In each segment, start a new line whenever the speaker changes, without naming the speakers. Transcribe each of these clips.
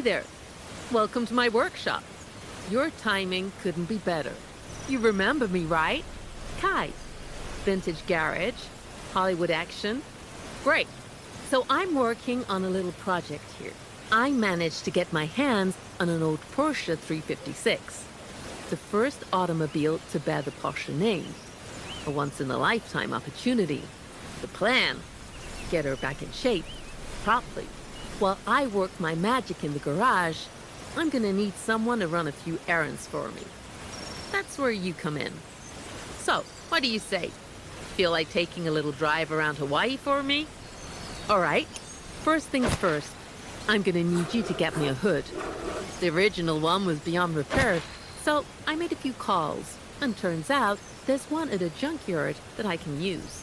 there. Welcome to my workshop. Your timing couldn't be better. You remember me, right? Kai. Vintage garage. Hollywood action. Great. So I'm working on a little project here. I managed to get my hands on an old Porsche 356. The first automobile to bear the Porsche name. A once-in-a-lifetime opportunity. The plan? Get her back in shape. Properly. While I work my magic in the garage, I'm gonna need someone to run a few errands for me. That's where you come in. So, what do you say? Feel like taking a little drive around Hawaii for me? Alright, first things first, I'm gonna need you to get me a hood. The original one was beyond repair, so I made a few calls, and turns out there's one at a junkyard that I can use.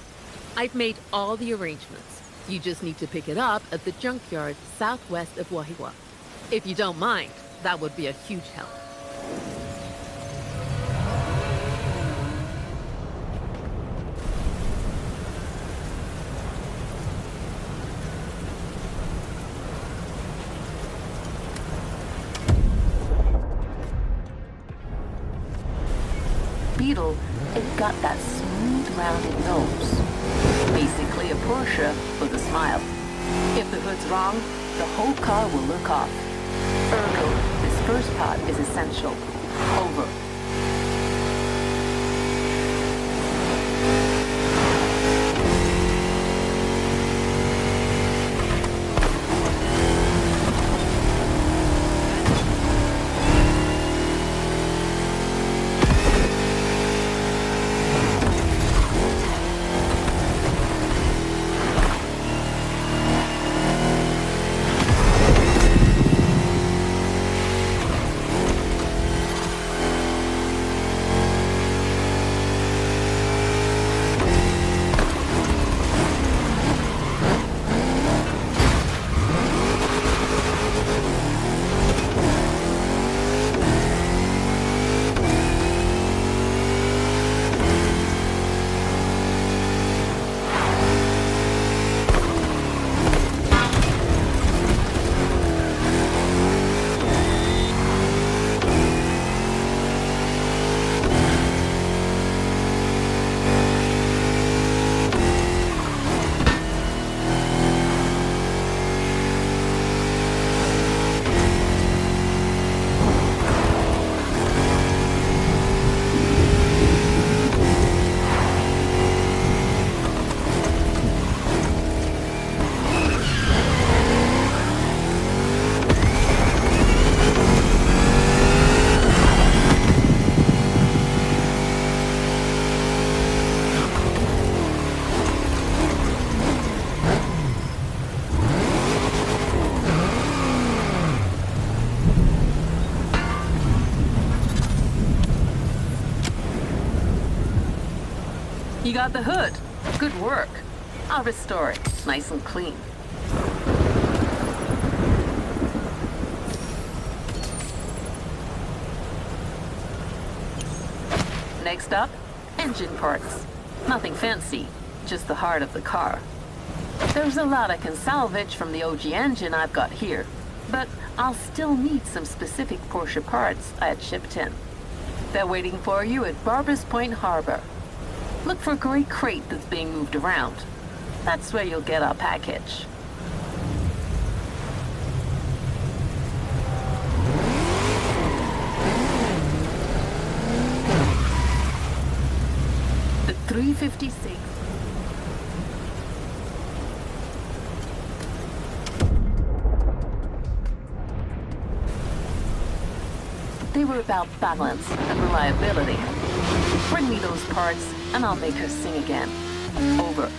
I've made all the arrangements. You just need to pick it up at the junkyard southwest of Wahiwa. If you don't mind, that would be a huge help.
Beetle, it got that smooth, rounded nose. Basically a Porsche with a smile. If the hood's wrong, the whole car will look off. Ergo, this first part is essential. Over. You got the hood. Good work. I'll restore it, nice and clean. Next up, engine parts. Nothing fancy, just the heart of the car. There's a lot I can salvage from the OG engine I've got here, but I'll still need some specific Porsche parts I had shipped in. They're waiting for you at Barbers Point Harbor. Look for a gray crate that's being moved around. That's where you'll get our package. The 356. They were about balance and reliability. Bring me those parts, and I'll make her sing again. Over.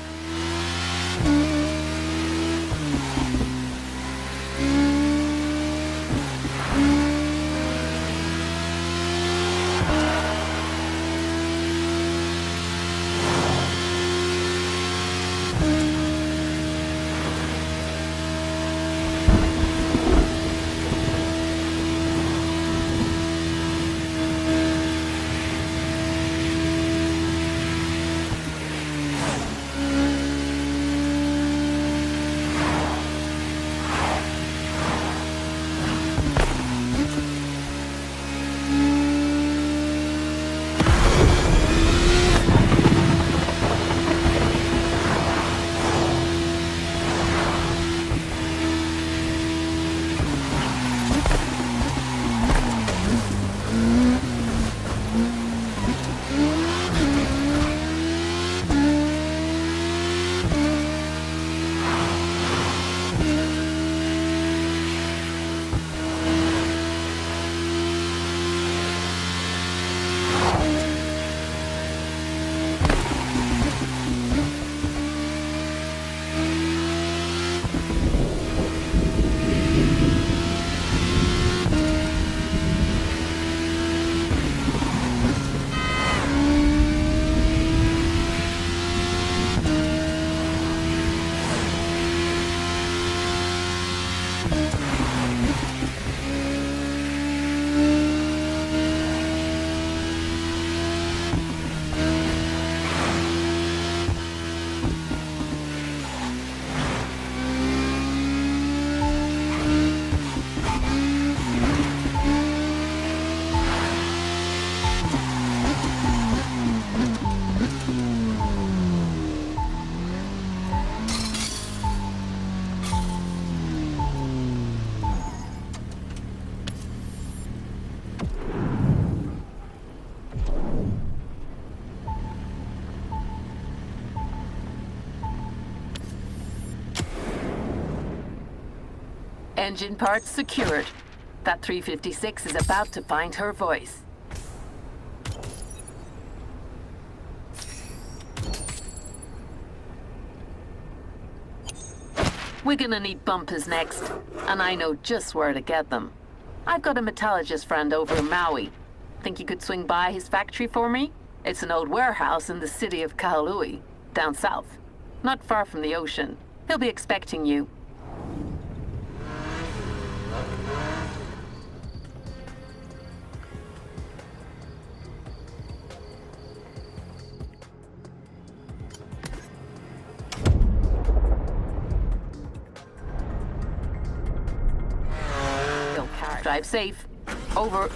Engine parts secured. That 356 is about to find her voice. We're gonna need bumpers next, and I know just where to get them. I've got a metallurgist friend over in Maui. Think you could swing by his factory for me? It's an old warehouse in the city of Kahului, down south. Not far from the ocean. He'll be expecting you. Drive safe. Over.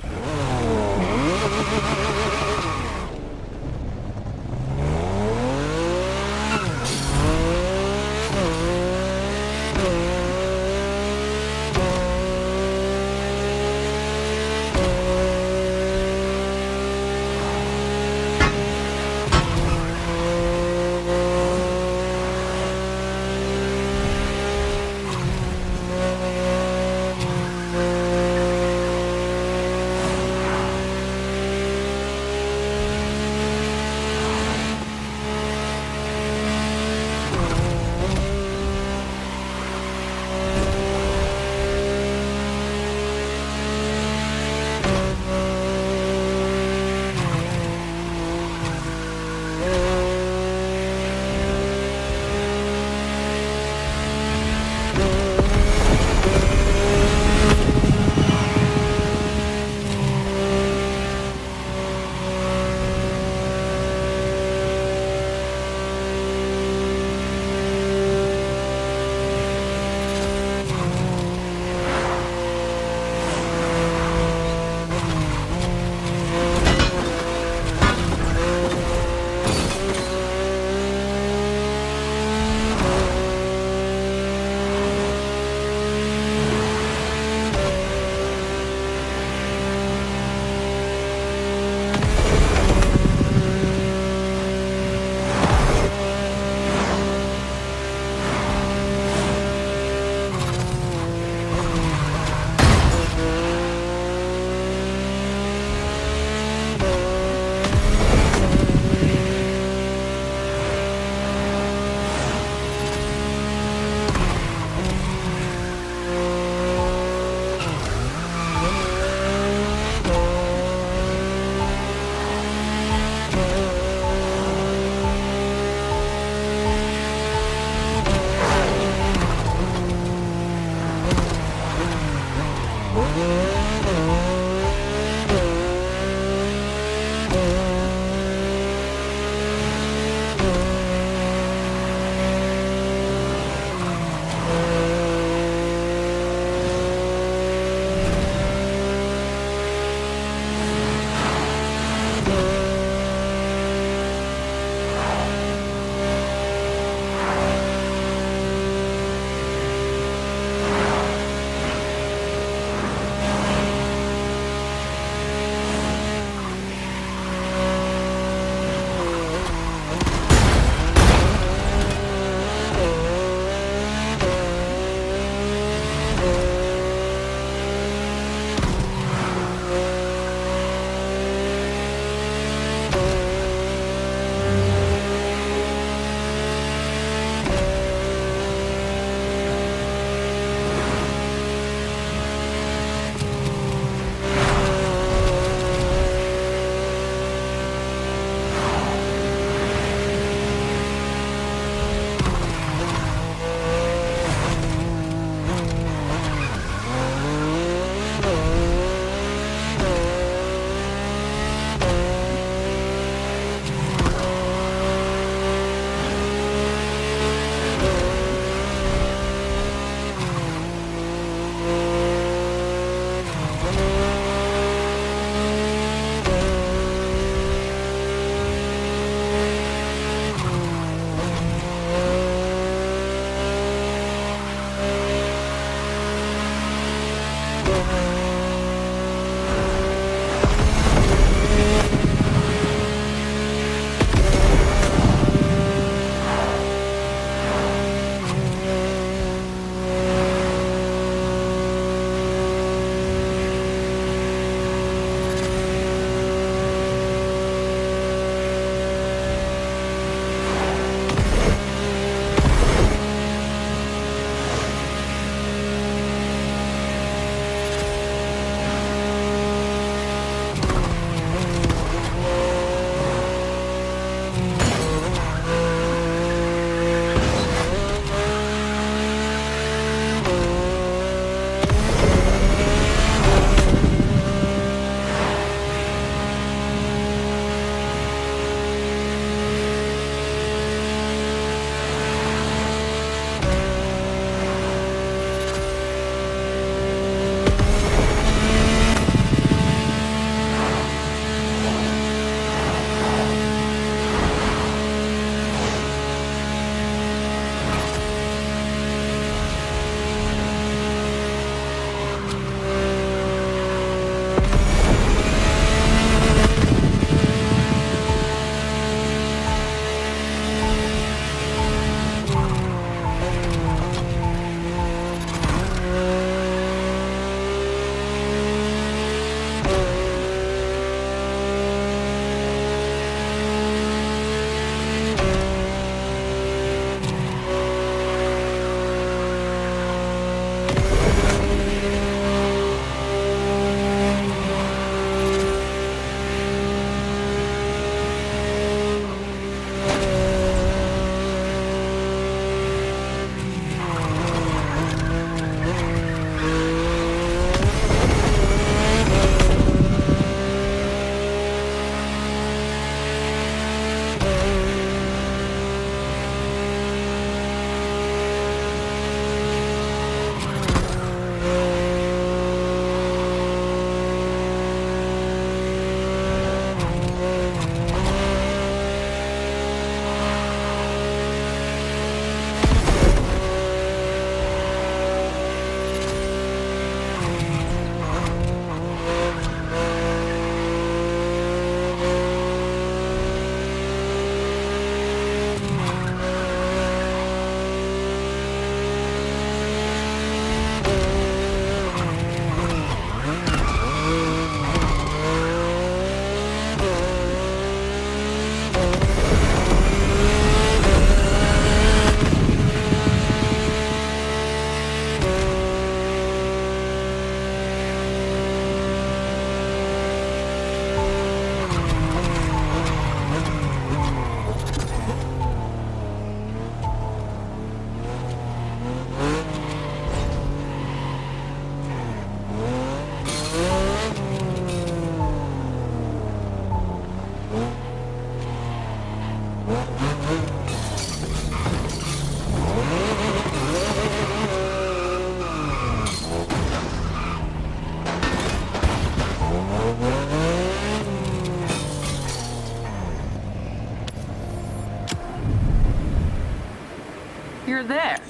there.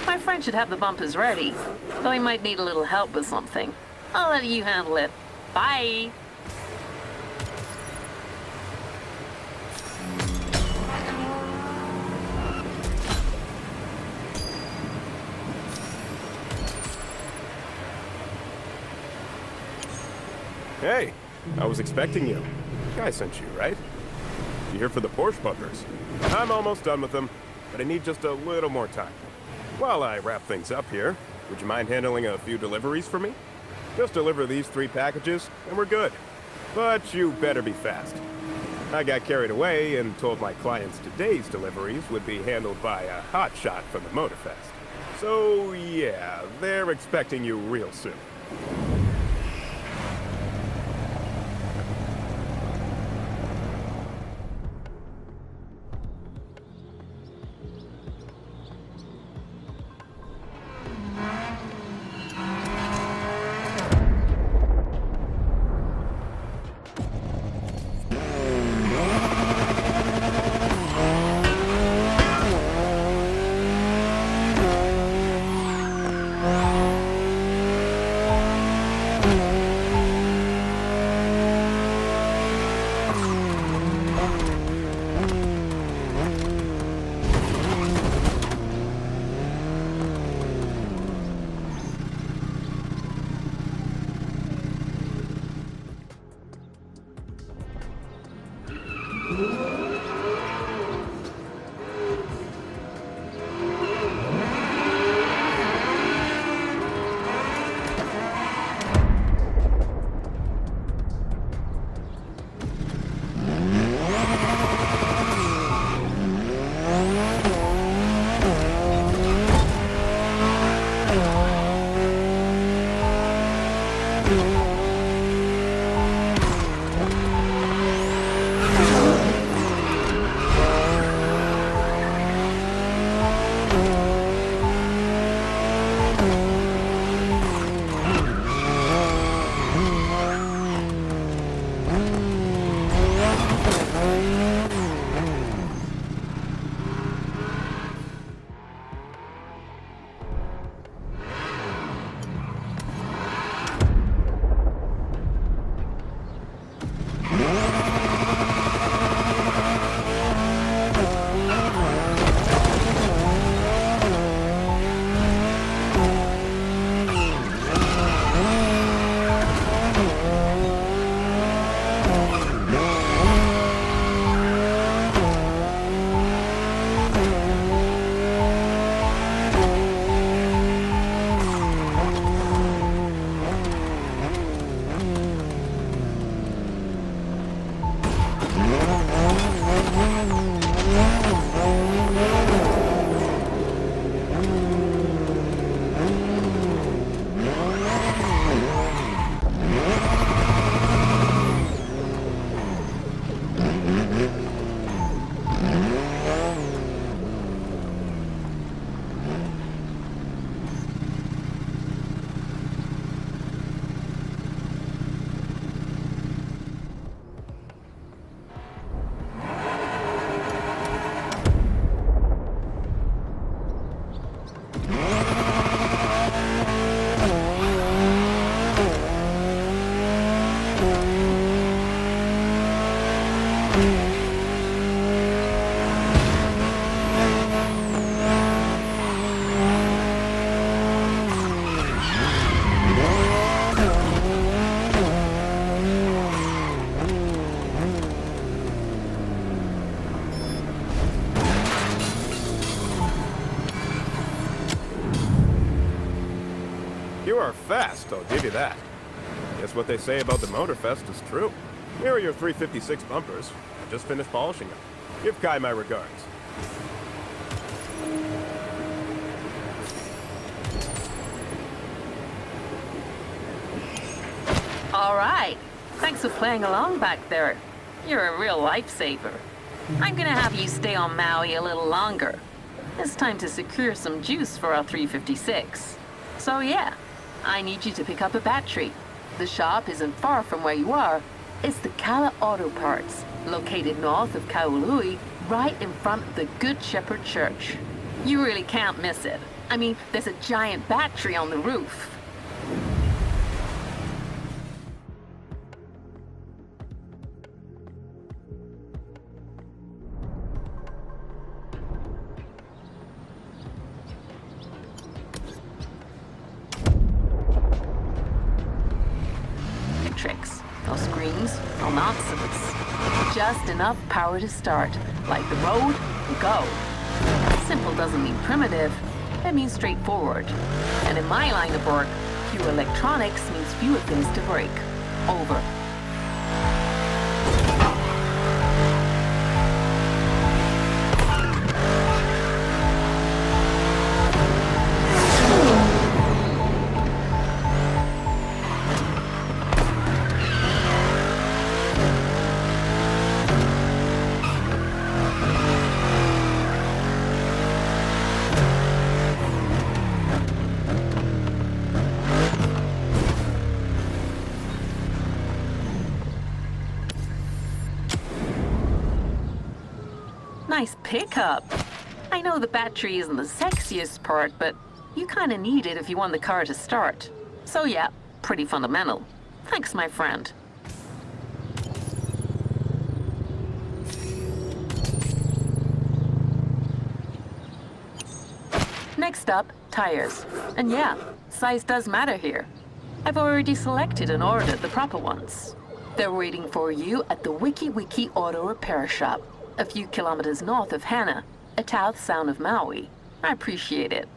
My friend should have the bumpers ready, though he might need a little help with something. I'll let you handle it. Bye!
Hey, I was expecting you. Guy sent you, right? You here for the Porsche bumpers? I'm almost done with them, but I need just a little more time. While I wrap things up here, would you mind handling a few deliveries for me? Just deliver these 3 packages, and we're good. But you better be fast. I got carried away and told my clients today's deliveries would be handled by a hotshot from the Motorfest. So yeah, they're expecting you real soon. You are fast, I'll give you that. Guess what they say about the Motorfest is true. Here are your 356 bumpers. I just finished polishing them. Give Kai my regards.
All right. Thanks for playing along back there. You're a real lifesaver. I'm gonna have you stay on Maui a little longer. It's time to secure some juice for our 356. So yeah, I need you to pick up a battery. The shop isn't far from where you are. It's the Kala Auto Parts, located north of Kaului, right in front of the Good Shepherd Church. You really can't miss it. I mean, there's a giant battery on the roof. Tricks. No screens, no nonsense. Just enough power to start. Like the road, go. Simple doesn't mean primitive. It means straightforward. And in my line of work, fewer electronics means fewer things to break. Over. Nice pickup. I know the battery isn't the sexiest part, but you kind of need it if you want the car to start. So yeah, pretty fundamental. Thanks, my friend. Next up, tires. And yeah, size does matter here. I've already selected and ordered the proper ones. They're waiting for you at the Wiki Wiki Auto Repair Shop, a few kilometers north of Hana, a south sound of Maui. I appreciate it.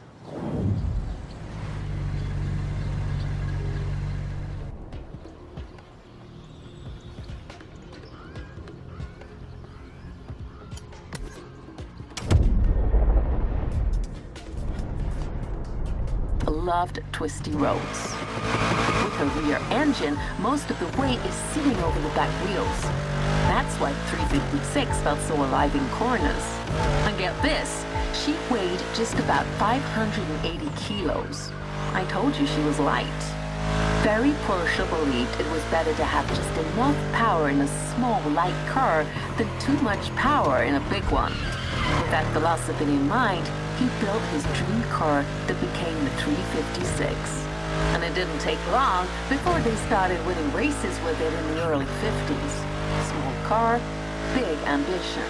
Loved twisty roads. With her rear engine, most of the weight is sitting over the back wheels. That's why 356 felt so alive in corners. And get this, she weighed just about 580 kilos. I told you she was light. Very Porsche believed it was better to have just enough power in a small, light car than too much power in a big one. With that philosophy in mind, he built his dream car that became the 356. And it didn't take long before they started winning races with it in the early 50s. Small car, big ambition.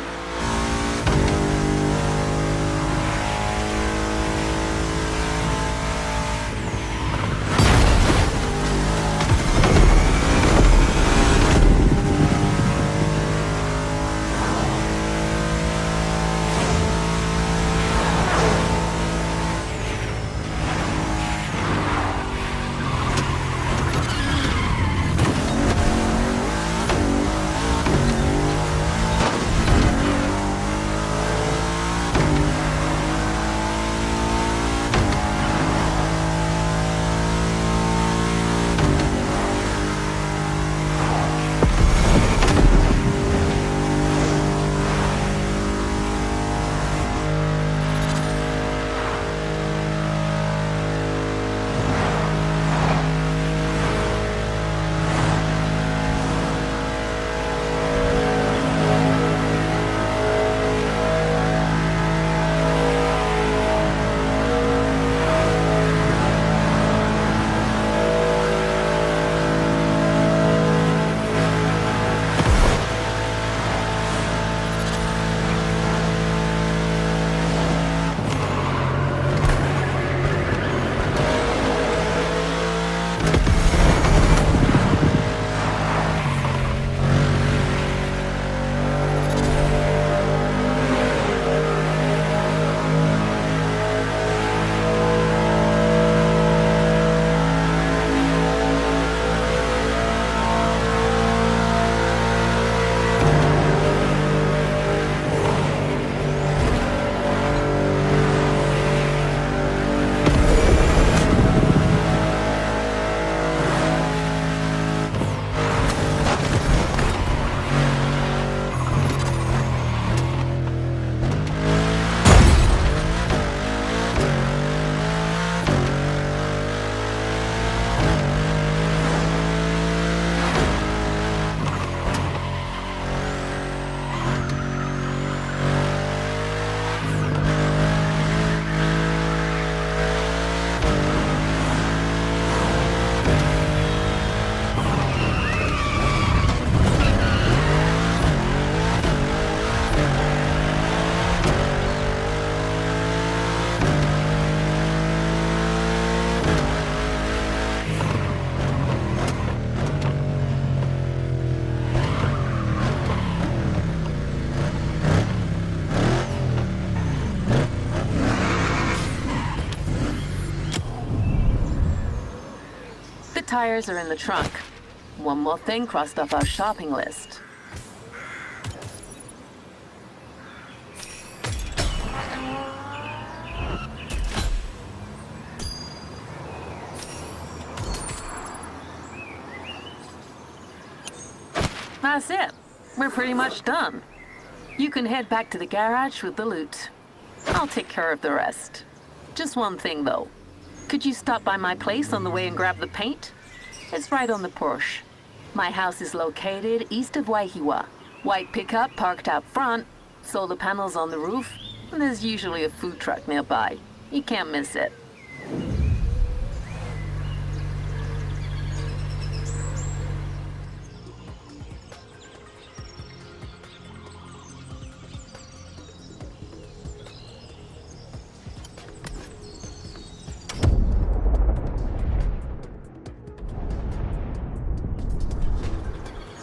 tires are in the trunk. One more thing crossed off our shopping list. That's it. We're pretty much done. You can head back to the garage with the loot. I'll take care of the rest. Just one thing, though. Could you stop by my place on the way and grab the paint? It's right on the Porsche. My house is located east of Waihiwa. White pickup parked out front, solar panels on the roof, and there's usually a food truck nearby. You can't miss it.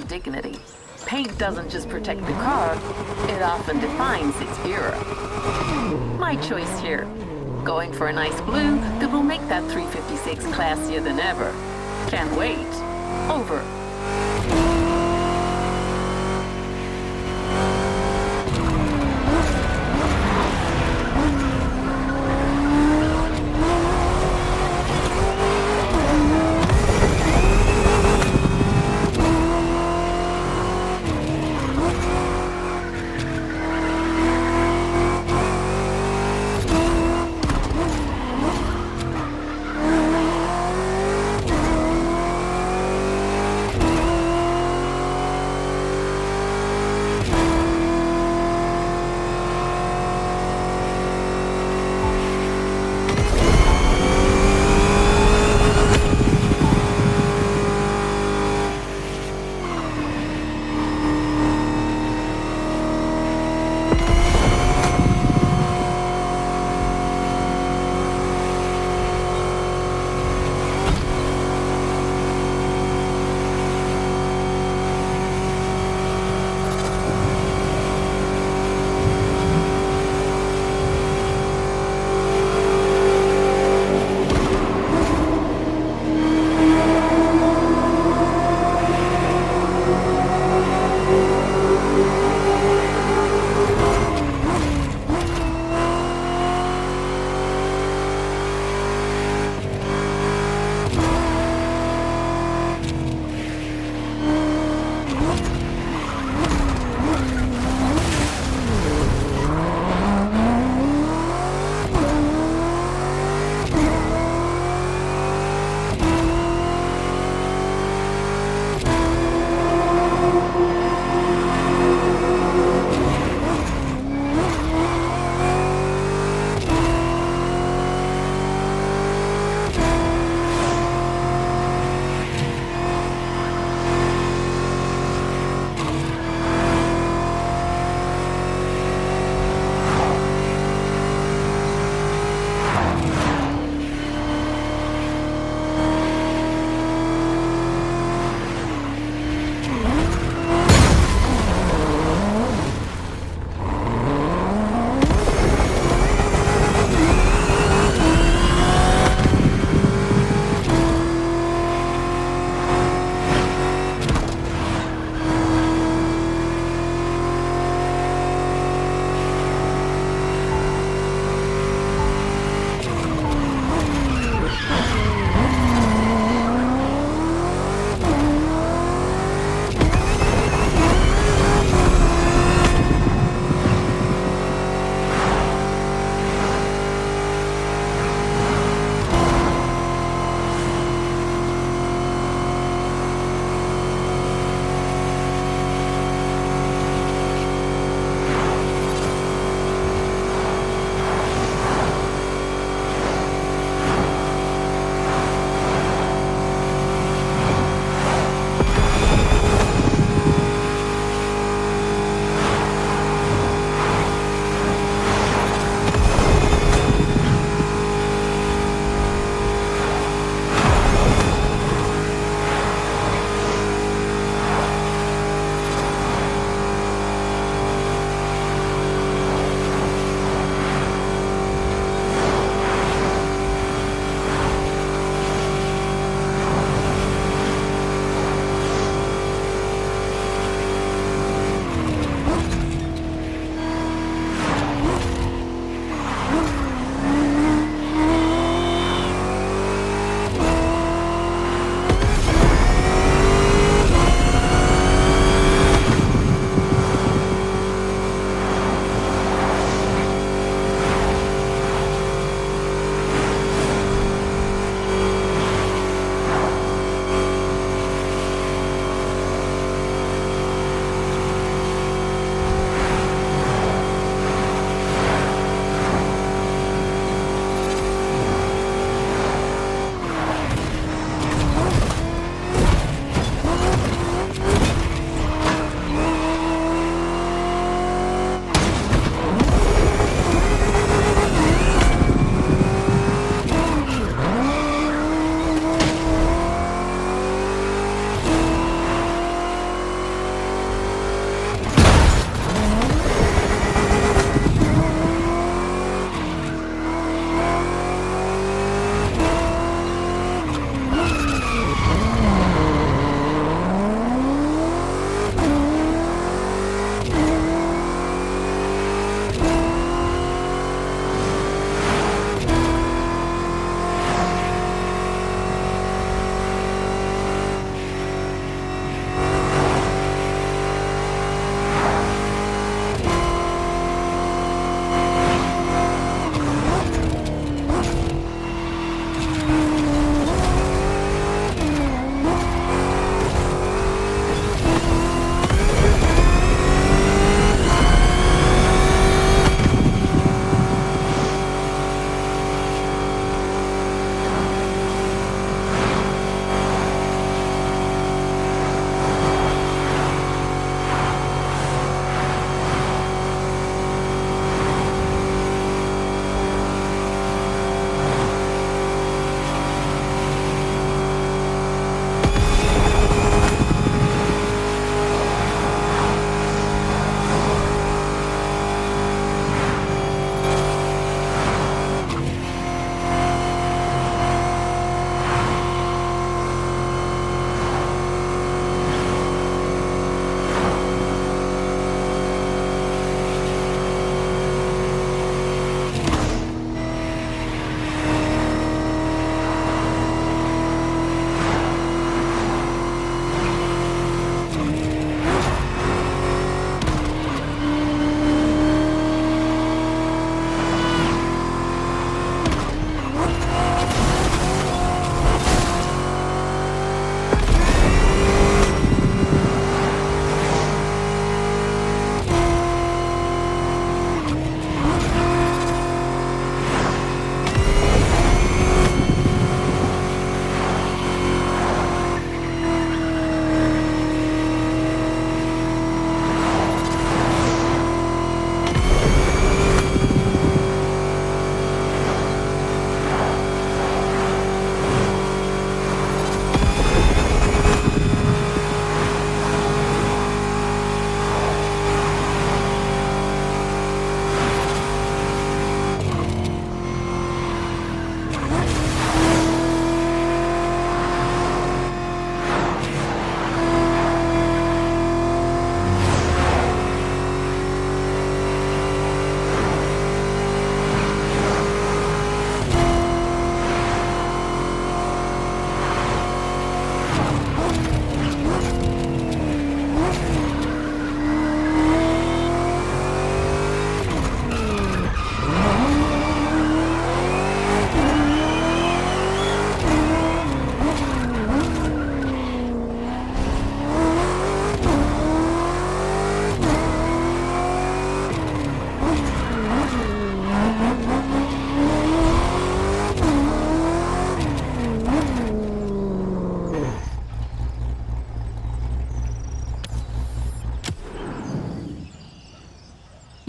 Dignity. Paint doesn't just protect the car, it often defines its era. My choice here. Going for a nice blue that will make that 356 classier than ever. Can't wait. Over.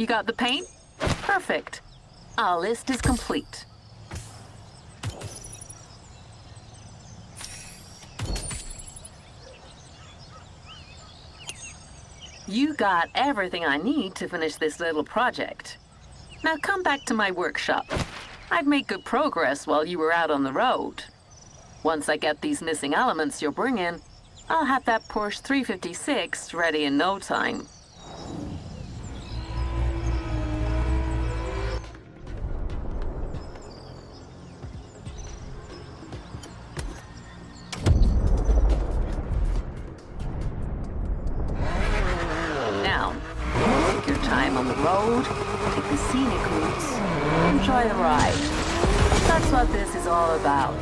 You got the paint? Perfect. Our list is complete. You got everything I need to finish this little project. Now come back to my workshop. I've made good progress while you were out on the road. Once I get these missing elements you're bringing, I'll have that Porsche 356 ready in no time. Now, take your time on the road, take the scenic routes, enjoy the ride. That's what this is all about.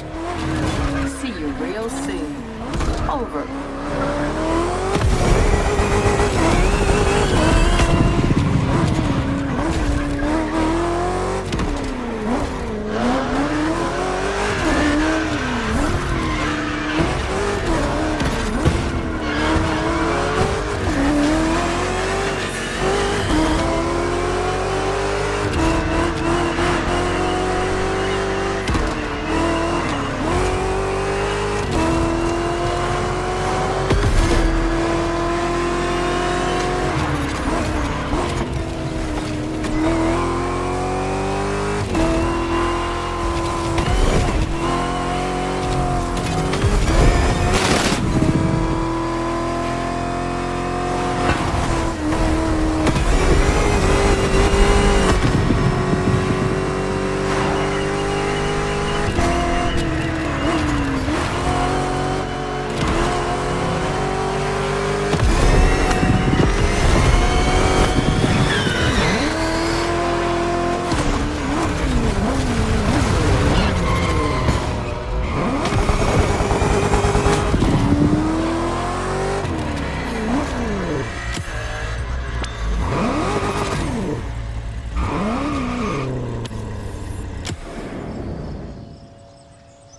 See you real soon. Over.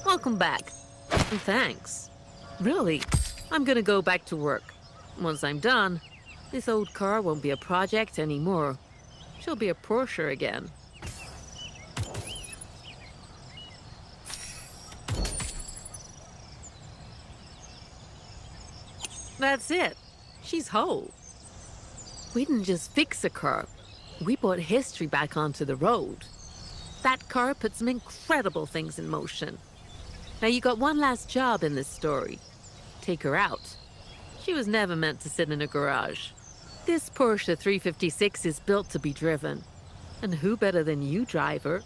Welcome back. And thanks. Really, I'm gonna go back to work. Once I'm done, this old car won't be a project anymore. She'll be a Porsche again. That's it. She's whole. We didn't just fix a car. We brought history back onto the road. That car put some incredible things in motion. Now you got one last job in this story. Take her out. She was never meant to sit in a garage. This Porsche 356 is built to be driven. And who better than you, driver?